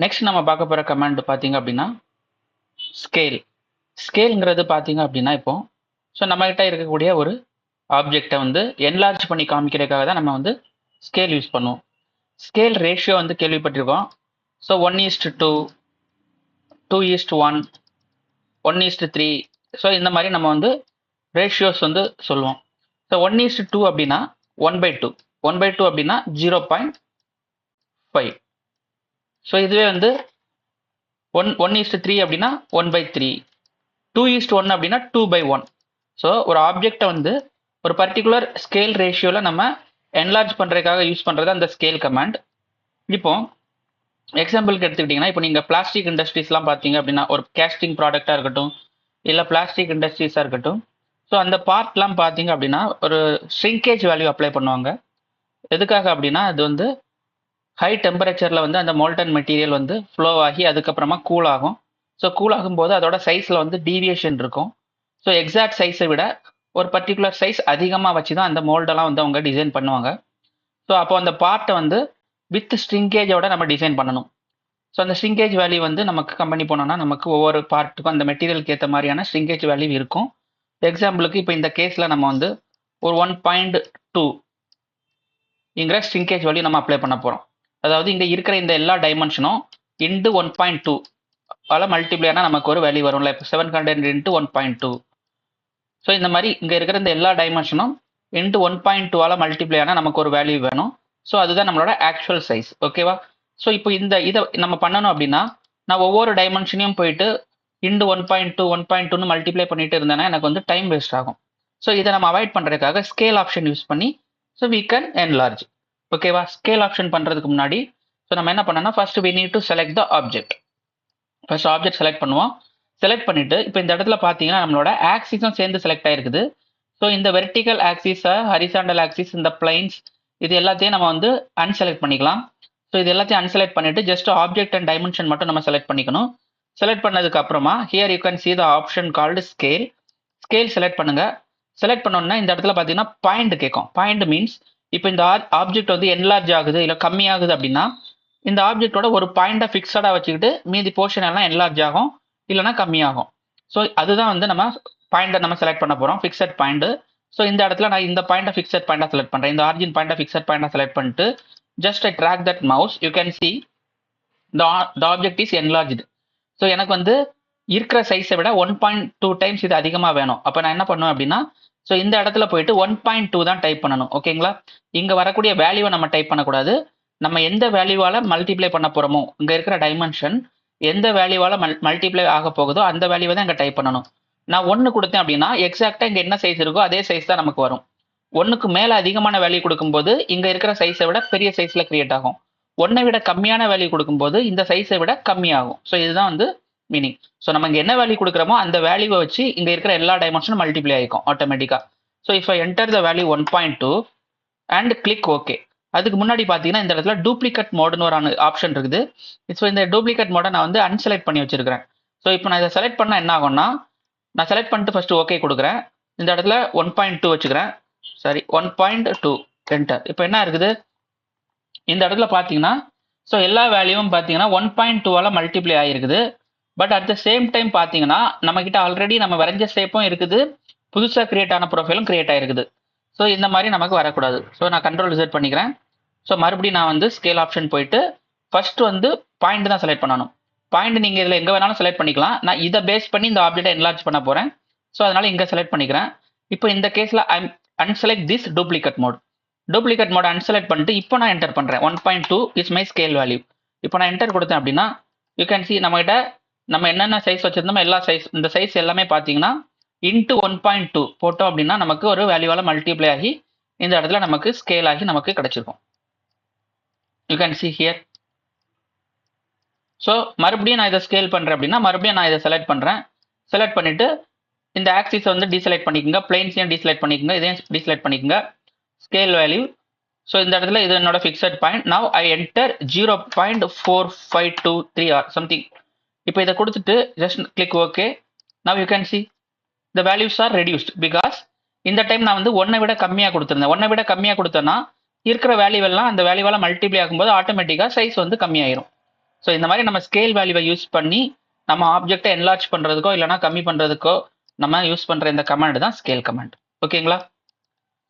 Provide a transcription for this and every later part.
Next நம்ம பார்க்க போகிற கமாண்ட் பார்த்தீங்க அப்படின்னா ஸ்கேல். ஸ்கேலுங்கிறது பார்த்தீங்க அப்படின்னா இப்போ நம்மகிட்ட இருக்கக்கூடிய ஒரு ஆப்ஜெக்டை வந்து என்லார்ஜ் பண்ணி காமிக்கிறதுக்காக தான் நம்ம வந்து ஸ்கேல் யூஸ் பண்ணுவோம். ஸ்கேல் ரேஷியோ வந்து கேள்விப்பட்டிருக்கோம். 1:2, 2:1, 1:3. இந்த மாதிரி நம்ம வந்து ரேஷியோஸ் வந்து சொல்லுவோம். 1:2 அப்படின்னா 1/2, 1/2 அப்படின்னா 0.5. இதுவே வந்து 1:3 அப்படின்னா 1/3, 2:1 அப்படின்னா 2/1. ஒரு ஆப்ஜெக்டை வந்து ஒரு பர்டிகுலர் ஸ்கேல் ரேஷியோவில் நம்ம என்லார்ஜ் பண்ணுறதுக்காக யூஸ் பண்ணுறது அந்த ஸ்கேல் கமாண்ட். இப்போ எக்ஸாம்பிளுக்கு எடுத்துக்கிட்டிங்கன்னா, இப்போ நீங்கள் பிளாஸ்டிக் இண்டஸ்ட்ரீஸ்லாம் பார்த்தீங்க அப்படின்னா, ஒரு கேஸ்டிங் ப்ராடக்டாக இருக்கட்டும், இல்லை பிளாஸ்டிக் இண்டஸ்ட்ரீஸாக இருக்கட்டும், அந்த பார்ட்லாம் பார்த்தீங்க அப்படின்னா ஒரு ஷ்ரிங்கேஜ் வேல்யூ அப்ளை பண்ணுவாங்க. எதுக்காக அப்படின்னா அது வந்து ஹை டெம்பரேச்சரில் வந்து அந்த மோல்டன் மெட்டீரியல் வந்து ஃப்ளோ ஆகி அதுக்கப்புறமா கூல் ஆகும். கூல் ஆகும்போது அதோட சைஸில் வந்து டீவியேஷன் இருக்கும். எக்ஸாக்ட் சைஸை விட ஒரு பர்டிகுலர் சைஸ் அதிகமாக வச்சு தான் அந்த மோல்டெல்லாம் வந்து அவங்க டிசைன் பண்ணுவாங்க. அப்போ அந்த பார்ட்டை வந்து வித் ஸ்ட்ரிங்கேஜோட நம்ம டிசைன் பண்ணணும். அந்த ஸ்ட்ரிங்கேஜ் வேல்யூ வந்து நமக்கு கம்பெனி போனோம்னா நமக்கு ஒவ்வொரு பார்ட்டுக்கும் அந்த மெட்டீரியலுக்கு ஏற்ற மாதிரியான ஸ்ட்ரிங்கேஜ் வேல்யூ இருக்கும். எக்ஸாம்பிளுக்கு இப்போ இந்த கேஸில் நம்ம வந்து ஒரு 1.2 இங்கிற ஸ்ட்ரிங்கேஜ் வேல்யூ நம்ம அப்ளை பண்ண போகிறோம். அதாவது இங்கே இருக்கிற இந்த எல்லா டைமென்ஷனும் இன்டு 1.2 மல்டிப்ளை ஆனால் நமக்கு ஒரு வேல்யூ வரும்ல. இப்போ 700 இன்ட்டு 1.2. இந்த மாதிரி இங்கே இருக்கிற இந்த எல்லா டைமென்ஷனும் இன்ட்டு 1.2 மல்டிப்ளை ஆனால் நமக்கு ஒரு வேல்யூ வேணும். அதுதான் நம்மளோட ஆக்சுவல் சைஸ். ஓகேவா? இப்போ இதை நம்ம பண்ணணும் அப்படின்னா நான் ஒவ்வொரு டைமென்ஷனையும் போயிட்டு இன்டு 1.2 1.2ன்னு மல்டிப்ளை பண்ணிட்டு இருந்தேன்னா எனக்கு வந்து டைம் வேஸ்ட் ஆகும். இதை நம்ம அவாய்ட் பண்ணுறதுக்காக ஸ்கேல் ஆப்ஷன் யூஸ் பண்ணி we can enlarge. ஓகேவா? ஸ்கேல் ஆப்ஷன் பண்ணுறதுக்கு முன்னாடி நம்ம என்ன பண்ணோம்னா first we need to select the object. First object select பண்ணுவோம். செலக்ட் பண்ணிட்டு இப்போ இந்த இடத்துல பார்த்தீங்கன்னா நம்மளோட ஆக்சிஸும் சேர்ந்து செலக்ட் ஆயிருக்குது. இந்த வெர்டிக்கல் ஆக்சிஸ், ஹரிசாண்டல் ஆக்சிஸ், இந்த பிளைன்ஸ் இது எல்லாத்தையும் நம்ம வந்து அன்செலக்ட் பண்ணிக்கலாம். இது எல்லாத்தையும் அன்செலக்ட் பண்ணிட்டு ஜஸ்ட் ஆப்ஜெக்ட் அண்ட் டைமென்ஷன் மட்டும் நம்ம செலக்ட் பண்ணிக்கணும். செலக்ட் பண்ணதுக்கு அப்புறமா here you can see the option called scale. Scale select பண்ணுங்க. செலக்ட் பண்ணோம்னா இந்த இடத்துல பார்த்தீங்கன்னா பாயிண்ட் கேட்கும். பாயிண்ட் மீன்ஸ் இப்போ இந்த ஆப்ஜெக்ட் வந்து என்லார்ஜ் ஆகுது இல்லை கம்மியாகுது அப்படின்னா இந்த ஆப்ஜெக்டோட ஒரு பாயிண்டை ஃபிக்ஸடாக வச்சுக்கிட்டு மீதி போர்ஷன் எல்லாம் என்லார்ஜ் ஆகும் இல்லைனா கம்மியாகும். அதுதான் வந்து நம்ம பாயிண்டை நம்ம செலக்ட் பண்ண போகிறோம், ஃபிக்ஸட் பாயிண்ட். இந்த இடத்துல நான் இந்த பாயிண்டை ஃபிக்ஸட் பாயிண்டாக செலக்ட் பண்ணுறேன். இந்த ஆரிஜின் பாயிண்டை ஃபிக்ஸட் பாயிண்டாக செலக்ட் பண்ணிட்டு just I track that mouse. You can see the object is enlarged. எனக்கு வந்து இருக்கிற சைஸை விட 1.2 டைம்ஸ் இது அதிகமாக வேணும். அப்போ நான் என்ன பண்ணுவேன் அப்படின்னா இந்த இடத்துல போயிட்டு 1.2 தான் டைப் பண்ணணும். ஓகேங்களா? இங்கே வரக்கூடிய வேல்யூவை நம்ம டைப் பண்ணக்கூடாது. நம்ம எந்த வேல்யூவால் மல்டிப்ளை பண்ண போகிறோமோ இங்கே இருக்கிற டைமென்ஷன் எந்த வேல்யூவால் மல்டிப்ளை ஆக போகுதோ அந்த வேல்யூவை தான் இங்கே டைப் பண்ணணும். நான் 1 கொடுத்தேன் அப்படின்னா எக்ஸாக்டாக இங்கே என்ன சைஸ் இருக்கோ அதே சைஸ் தான் நமக்கு வரும். 1க்கு மேலே அதிகமான வேல்யூ கொடுக்கும்போது இங்கே இருக்கிற சைஸை விட பெரிய சைஸில் கிரியேட் ஆகும். 1ஐ விட கம்மியான வேல்யூ கொடுக்கும்போது இந்த சைஸை விட கம்மியாகும். இதுதான் வந்து மீனிங். நம்ம இங்கே என்ன வேல்யூ கொடுக்குறோமோ அந்த வேல்யூவை வச்சு இங்கே இருக்கிற எல்லா டைமென்ஷனும் மல்டிப்ளை ஆகிக்கும் ஆட்டோமேட்டிக்காக. If I enter the value 1.2 and click okay. அதுக்கு முன்னாடி பார்த்தீங்கன்னா இந்த இடத்துல டூப்ளிகேட் மோடுன்னு ஒரு ஆப்ஷன் இருக்குது. இந்த டூப்ளிகேட் மோடை நான் வந்து அன்செலக்ட் பண்ணி வச்சிருக்கிறேன். இப்போ நான் இதை செலக்ட் பண்ணால் என்ன ஆகும்னா நான் செலக்ட் பண்ணிட்டு ஃபர்ஸ்ட் ஓகே கொடுக்குறேன். இந்த இடத்துல 1.2 வச்சுக்கிறேன். சரி 1.2 என்டர். இப்போ என்ன இருக்குது இந்த இடத்துல பார்த்தீங்கன்னா எல்லா வேல்யூவும் பார்த்தீங்கன்னா 1.2 மல்டிப்ளை ஆகிருக்குது. But at the same time பார்த்தீங்கன்னா நம்மக்கிட்ட ஆல்ரெடி நம்ம வரைஞ்ச ஷேப்பும் இருக்குது, புதுசாக கிரியேட் ஆன ப்ரொஃபைலும் கிரியேட் ஆகிருக்குது. இந்த மாதிரி நமக்கு வரக்கூடாது. நான் கண்ட்ரோல் ரிசெட் பண்ணிக்கிறேன். மறுபடியும் நான் வந்து ஸ்கேல் ஆப்ஷன் போயிட்டு ஃபர்ஸ்ட் வந்து பாயிண்ட் தான் செலக்ட் பண்ணணும். பாயிண்ட் நீங்கள் இதில் எங்கே வேணாலும் செலக்ட் பண்ணிக்கலாம். நான் இதை பேஸ் பண்ணி இந்த ஆப்ஜெக்டை என்லார்ஜ் பண்ண போகிறேன். அதனால இங்கே செலக்ட் பண்ணிக்கிறேன். இப்போ இந்த கேஸில் I unselect this duplicate mode. Duplicate mode unselect பண்ணிட்டு இப்போ நான் என்டர் பண்ணுறேன். 1.2 இஸ் மை ஸ்கேல் வேல்யூ. இப்போ நான் என்டர் கொடுத்தேன் அப்படின்னா யூ கேன் see நம்மகிட்ட நம்ம என்னென்ன சைஸ் வச்சிருந்தோமோ எல்லா சைஸ் இந்த சைஸ் எல்லாமே பார்த்தீங்கன்னா இன்ட்டு 1.2 போட்டோம் அப்படின்னா நமக்கு ஒரு வேல்யூவால் மல்டிப்ளை ஆகி இந்த இடத்துல நமக்கு ஸ்கேல் ஆகி நமக்கு கிடைச்சிருக்கும். You can see here. மறுபடியும் நான் இதை ஸ்கேல் பண்ணுறேன் அப்படின்னா மறுபடியும் நான் இதை செலக்ட் பண்ணுறேன். செலக்ட் பண்ணிவிட்டு இந்த ஆக்சிஸை வந்து டீசெலக்ட் பண்ணிக்கோங்க, பிளைன்ஸையும் டீசெலக்ட் பண்ணிக்கோங்க, இதையும் டீசெலக்ட் பண்ணிக்கோங்க. ஸ்கேல் வேல்யூ இந்த இடத்துல இது என்னோட fixed point. Now I enter 0.4523 or something. இப்போ இதை கொடுத்துட்டு just click okay. Now you can see the values are reduced because இந்த டைம் நான் வந்து 1ஐ விட கம்மியாக கொடுத்துருந்தேன். 1ஐ விட கம்மியாக கொடுத்தேன்னா இருக்கிற வேல்யூவெல்லாம் அந்த வேல்யூவால் மல்டிப்ளை ஆகும்போது ஆட்டோமேட்டிக்காக சைஸ் வந்து கம்மியாயிரும். ஸோ இந்த மாதிரி நம்ம ஸ்கேல் வேல்யூவை யூஸ் பண்ணி நம்ம ஆப்ஜெக்டை என்லார்ஜ் பண்ணுறதுக்கோ இல்லைனா கம்மி பண்ணுறதுக்கோ நம்ம யூஸ் பண்ணுற இந்த கமாண்ட் தான் ஸ்கேல் கமாண்ட். ஓகேங்களா?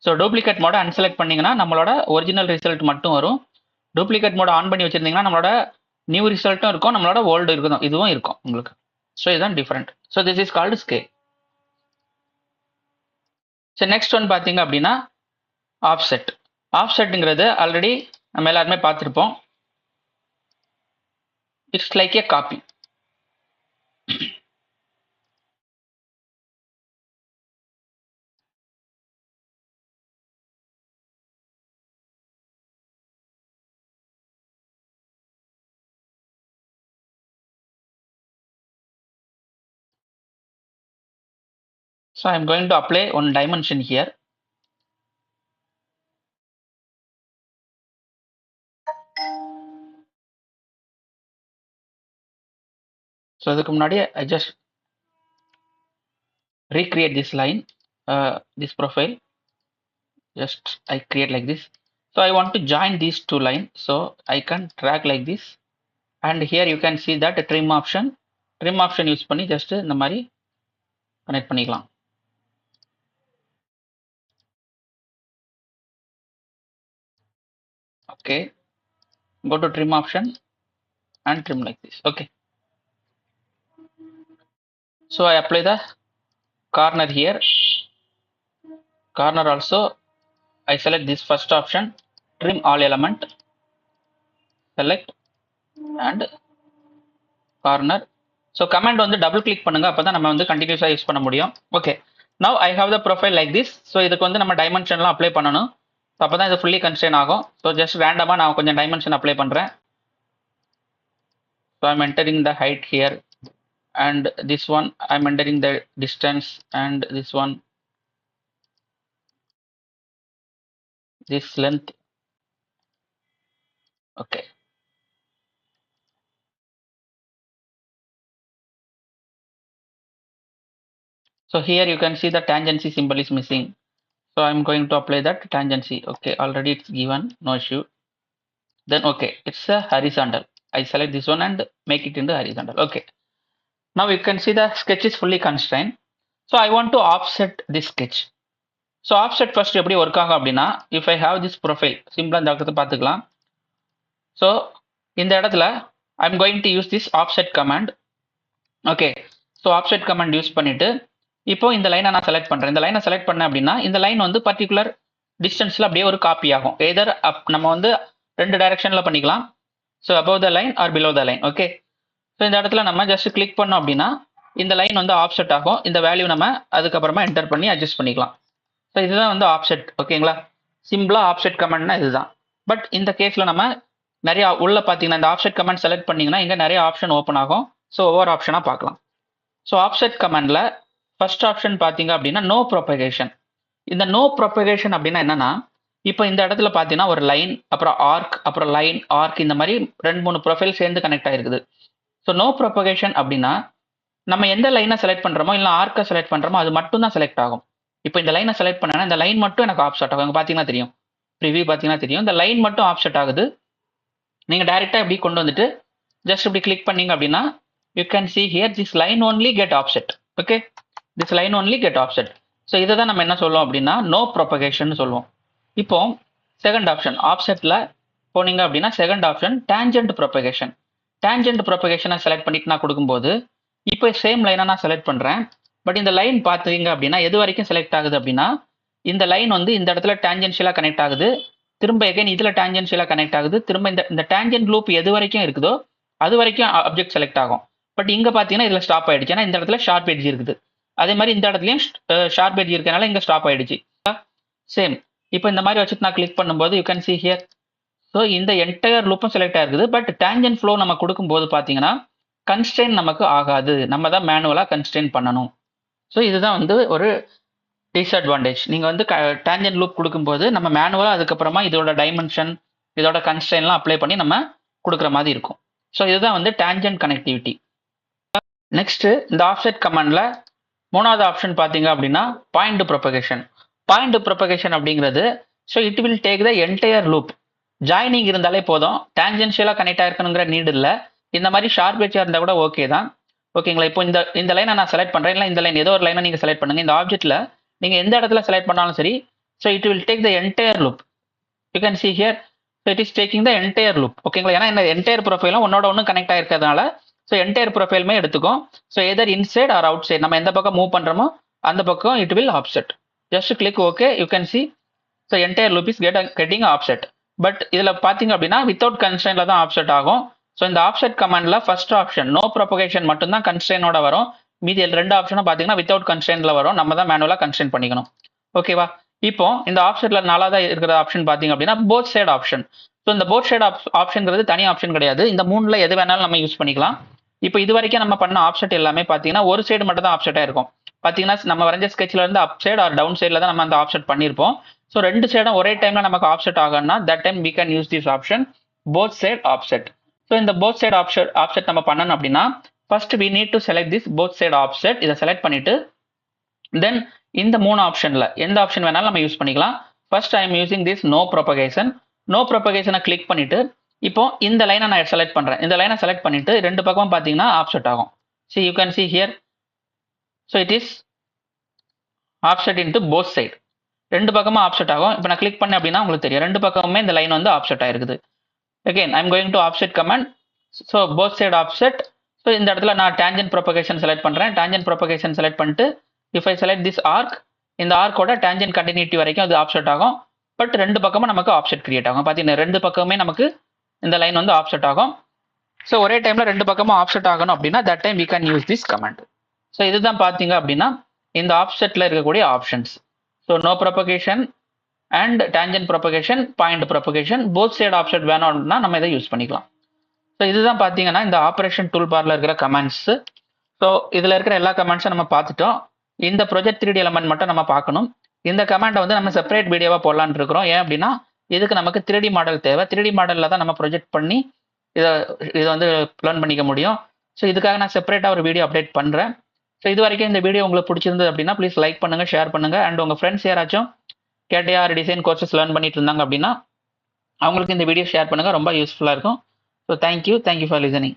ஸோ டூப்ளிகேட் மோட அன்செலக்ட் பண்ணிங்கன்னா நம்மளோட ஒரிஜினல் ரிசல்ட் மட்டும் வரும். டூப்ளிகேட் மோட ஆன் பண்ணி வச்சிருந்தீங்கன்னா நம்மளோட நியூ ரிசல்ட்டும் இருக்கும், நம்மளோட ஓல்டு இருக்கும், இதுவும் இருக்கும் உங்களுக்கு. ஸோ இதுதான் different. So this is called scale. So next one பார்த்தீங்க அப்படின்னா ஆஃப்செட். ஆஃப்செட்டுங்கிறது ஆல்ரெடி நம்ம எல்லாருமே பார்த்துருப்போம். It's like a copy. So I am going to apply one dimension here. So அதுக்கு முன்னாடி I just recreate this line, this profile. Just I create like this. So I want to join these two lines. So I can drag like this. And here you can see that trim option. Trim option use பண்ணி just இந்த மாதிரி connect பண்ணிக்கலாம். Okay. Go to trim option and trim like this. Okay. So I apply the corner here. Corner also I select this first option, trim all element, select and corner. So command வந்து double click பண்ணுங்க, அப்பதான் நம்ம வந்து continuously use பண்ண முடியும். Okay. Now I have the profile like this. So இதுக்கு வந்து நம்ம dimensionலாம் apply பண்ணணும். அப்பதான் இது fully constrain ஆகும். So just randomமா நான் கொஞ்சம் dimension apply பண்றேன். So I'm entering the height here, and this one I'm entering the distance, and this one this length. Okay. So here you can see the tangency symbol is missing. So I'm going to apply that tangency. Okay, already it's given, no issue. Then okay, it's a horizontal. I select this one and make it into horizontal. Okay. Now you can see the sketch is fully constrained. So I want to offset this sketch. So offset first எப்படி work ஆகும் அப்படின்னா, if I have this profile, சிம்பிளா இந்த இடத்தை பார்த்துக்கலாம். So இந்த இடத்துல I'm going to use this offset command. Okay. So offset command use பண்ணிட்டு இப்போ இந்த லைனை நான் செலக்ட் பண்றேன். இந்த லைனை செலக்ட் பண்ணேன் அப்படின்னா இந்த லைன் வந்து பர்டிகுலர் டிஸ்டன்ஸ்ல அப்படியே ஒரு காப்பி ஆகும். எதர் நம்ம வந்து ரெண்டு டைரக்ஷன்ல பண்ணிக்கலாம். So above the line or below the line. Okay. So இந்த இடத்துல நம்ம ஜஸ்ட் கிளிக் பண்ணோம் அப்படின்னா இந்த லைன் வந்து ஆஃப்செட் ஆகும். இந்த வேல்யூ நம்ம அதுக்கப்புறமா என்டர் பண்ணி அட்ஜஸ்ட் பண்ணிக்கலாம். ஸோ இதுதான் வந்து ஆஃப்செட். ஓகேங்களா? சிம்பிளா ஆஃப்செட் கமெண்ட்னா இதுதான். பட் இந்த கேஸ்ல நம்ம நிறைய உள்ள பார்த்தீங்கன்னா இந்த ஆஃப்செட் கமெண்ட் செலக்ட் பண்ணீங்கன்னா இங்க நிறைய ஆப்ஷன் ஓப்பன் ஆகும். ஸோ ஒவ்வொரு ஆப்ஷனா பார்க்கலாம். ஸோ ஆஃப்செட் கமெண்ட்ல ஃபர்ஸ்ட் ஆப்ஷன் பார்த்தீங்க அப்படின்னா நோ ப்ரொபகேஷன். இந்த நோ ப்ரொபகேஷன் அப்படின்னா என்னன்னா, இப்போ இந்த இடத்துல பார்த்தீங்கன்னா ஒரு லைன், அப்புறம் ஆர்க், அப்புறம் லைன், ஆர்க், இந்த மாதிரி 2-3 ப்ரொஃபைல் சேர்ந்து கனெக்ட் ஆயிருக்குது. ஸோ நோ ப்ரொபகேஷன் அப்படின்னா நம்ம எந்த லைனை செலக்ட் பண்றோமோ இல்லை ஆர்க்கை செலக்ட் பண்றோமோ அது மட்டும் தான் செலக்ட் ஆகும். இப்போ இந்த லைனை செலக்ட் பண்ணேன்னா இந்த லைன் மட்டும் எனக்கு ஆப்செட் ஆகும். பார்த்தீங்கன்னா தெரியும், ப்ரிவியூ பார்த்தீங்கன்னா தெரியும், இந்த லைன் மட்டும் ஆப்செட் ஆகுது. நீங்க டைரக்டா இப்படி கொண்டு வந்துட்டு ஜஸ்ட் இப்படி கிளிக் பண்ணீங்க அப்படின்னா you can see here this line only get offset. Okay, this line only get offset. So இதை தான் நம்ம என்ன சொல்லுவோம் அப்படின்னா நோ ப்ரொபகேஷன் சொல்லுவோம். இப்போ செகண்ட் ஆப்ஷன் ஆப்செட்ல போனீங்க அப்படின்னா second option tangent propagation. Tangent ப்ரொபகேஷனை செலக்ட் பண்ணிட்டு நான் கொடுக்கும்போது இப்போ சேம் லைனை நான் செலக்ட் பண்றேன். பட் இந்த லைன் பார்த்தீங்க அப்படின்னா எது வரைக்கும் செலக்ட் ஆகுது அப்படின்னா இந்த லைன் வந்து இந்த இடத்துல டேஞ்சென்ஷியலா கனெக்ட் ஆகுது, திரும்ப எகைன் இதுல டேஞ்சென்ஷியலா கனெக்ட் ஆகுது, திரும்ப இந்த டேஞ்சன்ட் லூப் எது வரைக்கும் இருக்குதோ அது வரைக்கும் ஆப்ஜெக்ட் செலக்ட் ஆகும். பட் இங்க பாத்தீங்கன்னா இதுல ஸ்டாப் ஆயிடுச்சு, ஏன்னா இந்த இடத்துல ஷார்ப் எட்ஜ் இருக்குது. அதே மாதிரி இந்த இடத்துலயும் ஷார்ப் எட்ஜ் இருக்கனால இங்க ஸ்டாப் ஆயிடுச்சு. சேம் இப்போ இந்த மாதிரி வச்சுட்டு நான் கிளிக் பண்ணும்போது you can see here. So இந்த என்டையர் லூப்பும் செலக்ட் ஆயிருக்குது. பட் டேஞ்சன்ட் ஃப்ளோ நம்ம கொடுக்கும்போது பார்த்தீங்கன்னா கன்ஸ்ட்ரெயின் நமக்கு ஆகாது, நம்ம தான் மேனுவலா கன்ஸ்ட்ரெயின் பண்ணணும். ஸோ இதுதான் வந்து ஒரு டிஸ்அட்வான்டேஜ். நீங்க வந்து டேஞ்சன்ட் லூப் கொடுக்கும்போது நம்ம மேனுவலா அதுக்கப்புறமா இதோட டைமென்ஷன் இதோட கன்ஸ்ட்ரெயின்லாம் அப்ளை பண்ணி நம்ம கொடுக்குற மாதிரி இருக்கும். ஸோ இதுதான் வந்து டேஞ்சன்ட் கனெக்டிவிட்டி. நெக்ஸ்ட் இந்த ஆஃப்செட் கமாண்ட்ல மூணாவது ஆப்ஷன் பார்த்தீங்க அப்படின்னா பாயிண்ட் ப்ரொபகேஷன். பாயிண்ட் ப்ரொபகேஷன் அப்படிங்கிறது so it will take the entire loop. Joining இருந்தாலே போதும், டேஞ்சென்ஷியலா கனெக்ட் ஆயிருக்கணுங்கிற நீட் இல்லை. இந்த மாதிரி ஷார்ப் எட்ஜாக இருந்தால் கூட ஓகே தான். ஓகேங்களா? இப்போ இந்த லைனை நான் செலக்ட் பண்ணுறேன், இல்லை இந்த லைன் ஏதோ ஒரு லைனை நீங்கள் செலக்ட் பண்ணுங்கள். இந்த ஆப்ஜெக்ட்டில் நீங்கள் எந்த இடத்துல செலக்ட் பண்ணாலும் சரி, so it will take the entire loop. You can see here, so it is taking the entire loop. ஓகேங்களா? ஏன்னா இந்த என்டையர் ப்ரொஃபைலும் ஒன்னோட ஒன்று கனெக்ட் ஆகிருக்கிறதுனால ஸோ என்டையர் ப்ரொஃபைலுமே எடுத்துக்கும். So either inside or outside, நம்ம எந்த பக்கம் மூவ் பண்ணுறோமோ அந்த பக்கம் it will offset. Just click okay, you can see, so entire loop is getting offset. But இதில் பார்த்தீங்க அப்படின்னா வித்தவுட் கன்ஸ்ட்ரெயினில் தான் ஆப்செட் ஆகும். ஸோ இந்த ஆப்செட் கமாண்டில் ஃபர்ஸ்ட் ஆப்ஷன் நோ ப்ரொபகேஷன் மட்டும்தான் கன்ஸ்ட்ரெயினோட வரும். மீதி ரெண்டு ஆப்ஷனும் பார்த்தீங்கன்னா வித்தவுட் கன்ஸ்ட்ரெயினில் வரும். நம்ம தான் மேனுவலாக கன்ஸ்ட்ரெயின் பண்ணிக்கணும். ஓகேவா? இப்போ இந்த ஆப்ஷன்ல நாலாவதா இருக்கிற ஆப்ஷன் பாத்தீங்க அப்படின்னா போத் சைடு ஆப்ஷன். ஸோ இந்த போத் சைடு ஆப்ஷன்ங்கிறது தனி ஆப்ஷன் கிடையாது. இந்த மூணுல எது வேணாலும் நம்ம யூஸ் பண்ணிக்கலாம். இப்போ இது வரைக்கும் நம்ம பண்ண ஆப்செட் எல்லாமே பாத்தீங்கன்னா ஒரு சைடு மட்டும் தான் ஆப்செட்டா இருக்கும். பாத்தீங்கன்னா நம்ம வரைஞ்ச ஸ்கெட்ச்ல இருந்து அப் சைடு ஆர் டவுன் சைட்ல தான் நம்ம அந்த ஆப்செட் பண்ணிருப்போம். ஸோ ரெண்டு சைடும் ஒரே டைம்ல நமக்கு ஆப்செட் ஆகணும்னா that time we can use this option both side offset. So இந்த போத் சைடு ஆப்செட் நம்ம பண்ணணும் அப்படின்னா first we need to select this both side offset. இதை செலக்ட் பண்ணிட்டு தென் இந்த மூணு ஆப்ஷன்ல எந்த ஆப்ஷன் வேணாலும் நம்ம யூஸ் பண்ணிக்கலாம். First I am using this no propagation. No ப்ரொபகேஷனை கிளிக் பண்ணிட்டு இப்போ இந்த லைனை நான் செலக்ட் பண்றேன். இந்த லைனை செலக்ட் பண்ணிட்டு ரெண்டு பக்கமும் பார்த்தீங்கன்னா ஆப்செட் ஆகும். see you can see here, so it is offset into both side. ரெண்டு பக்கமும் ஆப்செட் ஆகும். இப்போ நான் கிளிக் பண்ணேன் அப்படின்னா உங்களுக்கு தெரியும் ரெண்டு பக்கமுமே இந்த லைன் வந்து ஆப்செட் ஆயிருக்குது. again I am going to offset command, so both side offset. So இந்த இடத்துல நான் tangent propagation செலக்ட் பண்றேன். tangent propagation செலக்ட் பண்ணிட்டு if I select this arc, இந்த ஆர்க்கோட tangent continuity வரைக்கும் அது ஆப்செட் ஆகும். பட் ரெண்டு பக்கமும் நமக்கு ஆப்செட் கிரியேட் ஆகும். பார்த்தீங்கன்னா ரெண்டு பக்கமுமே நமக்கு இந்த லைன் வந்து ஆப்செட் ஆகும். ஸோ ஒரே டைம்ல ரெண்டு பக்கமும் ஆப்செட் ஆகணும் அப்படின்னா that time we can use this command. So இதுதான் பார்த்தீங்க அப்படின்னா இந்த ஆப்செட்ல இருக்கக்கூடிய options. So no propagation and tangent propagation, point propagation, both side offset வேணும் அப்படின்னா நம்ம இதை யூஸ் பண்ணிக்கலாம். ஸோ இதுதான் பார்த்தீங்கன்னா இந்த ஆப்ரேஷன் டூல் பார்ல இருக்கிற கமெண்ட்ஸ். ஸோ இதில் இருக்கிற எல்லா கமெண்ட்ஸும் நம்ம பார்த்துட்டோம். இந்த ப்ரொஜெக்ட் 3D எலமெண்ட் மட்டும் நம்ம பார்க்கணும். இந்த கமெண்டை வந்து நம்ம செப்பரேட் வீடியோவாக போடலான்னு இருக்கிறோம். ஏன் அப்படின்னா இதுக்கு நமக்கு 3D மாடல் தேவை. 3D மாடலில் தான் நம்ம ப்ரொஜெக்ட் பண்ணி இதை வந்து லேர்ன் பண்ணிக்க முடியும். ஸோ இதுக்காக நான் செப்பரேட்டாக ஒரு வீடியோ அப்டேட் பண்ணுறேன். ஸோ இது வரைக்கும் இந்த வீடியோ உங்களுக்கு பிடிச்சிருந்தது அப்படின்னா ப்ளீஸ் லைக் பண்ணுங்க, ஷேர் பண்ணுங்க. அண்ட் உங்கள் ஃப்ரெண்ட்ஸ் யாராச்சும் கேடிஆர் டிசைன் கோர்சஸ் லேர்ன் பண்ணிட்டு இருந்தாங்க அப்படின்னா அவங்களுக்கு இந்த வீடியோ ஷேர் பண்ணுங்க, ரொம்ப யூஸ்ஃபுல்லாக இருக்கும். So thank you for listening.